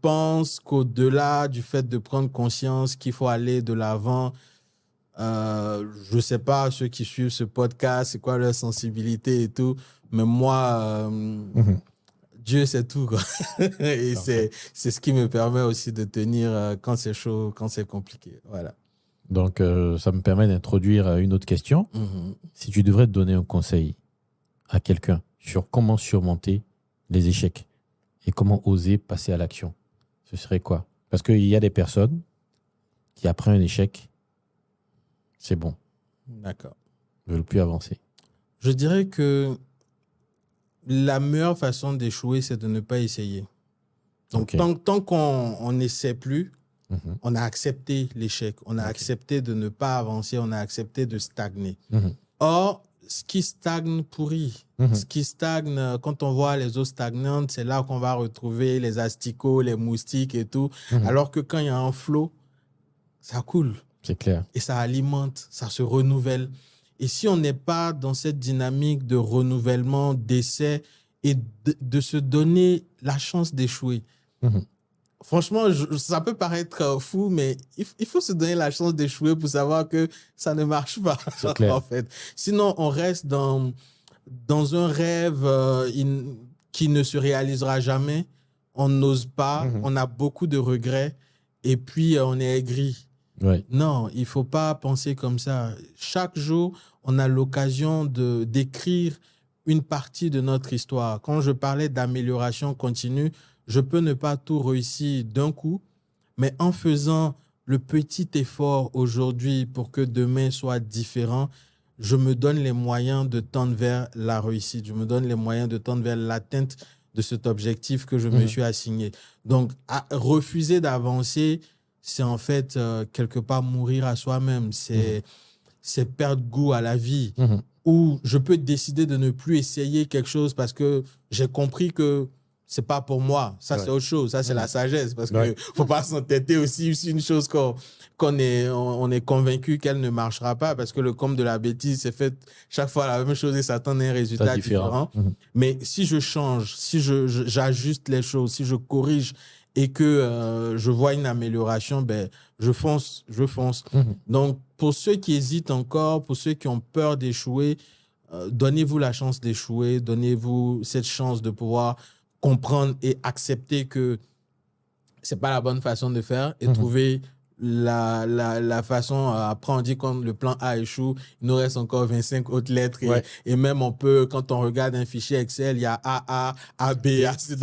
pense qu'au-delà du fait de prendre conscience qu'il faut aller de l'avant, je ne sais pas ceux qui suivent ce podcast, c'est quoi leur sensibilité et tout, mais moi, Dieu c'est tout, quoi. Et c'est ce qui me permet aussi de tenir quand c'est chaud, quand c'est compliqué. Voilà. Donc, ça me permet d'introduire une autre question. Si tu devrais te donner un conseil à quelqu'un sur comment surmonter les échecs et comment oser passer à l'action, ce serait quoi? Parce qu'il y a des personnes qui, après un échec, c'est bon. D'accord. Ils ne veulent plus avancer. Je dirais que la meilleure façon d'échouer, c'est de ne pas essayer. Donc, tant qu'on n'essaie plus, on a accepté l'échec, on a accepté de ne pas avancer, on a accepté de stagner. Or, ce qui stagne pourrit. Ce qui stagne, quand on voit les eaux stagnantes, c'est là qu'on va retrouver les asticots, les moustiques et tout. Alors que quand il y a un flot, ça coule. C'est clair. Et ça alimente, ça se renouvelle. Et si on n'est pas dans cette dynamique de renouvellement, d'essai et de se donner la chance d'échouer, franchement, ça peut paraître fou, mais il faut se donner la chance d'échouer pour savoir que ça ne marche pas, en fait. Sinon, on reste dans un rêve qui ne se réalisera jamais. On n'ose pas, on a beaucoup de regrets et puis on est aigri. Ouais. Non, il ne faut pas penser comme ça. Chaque jour, on a l'occasion d'écrire une partie de notre histoire. Quand je parlais d'amélioration continue, je peux ne pas tout réussir d'un coup, mais en faisant le petit effort aujourd'hui pour que demain soit différent, je me donne les moyens de tendre vers la réussite. Je me donne les moyens de tendre vers l'atteinte de cet objectif que je me suis assigné. Donc, refuser d'avancer, c'est en fait quelque part mourir à soi-même. C'est perdre goût à la vie. Ou je peux décider de ne plus essayer quelque chose parce que j'ai compris que c'est pas pour moi. Ça, c'est autre chose. Ça, c'est la sagesse. Parce qu'il ne faut pas s'entêter aussi. C'est une chose on est convaincu qu'elle ne marchera pas parce que le comble de la bêtise, c'est fait chaque fois la même chose et s'attend à un résultat différent. Mais si je change, si j'ajuste les choses, si je corrige et que je vois une amélioration, ben, je fonce. Donc, pour ceux qui hésitent encore, pour ceux qui ont peur d'échouer, donnez-vous la chance d'échouer, donnez-vous cette chance de pouvoir comprendre et accepter que c'est pas la bonne façon de faire et trouver la façon. Après, on dit quand le plan A échoue, il nous reste encore 25 autres lettres et même on peut, quand on regarde un fichier Excel, il y a AA, AB, AC.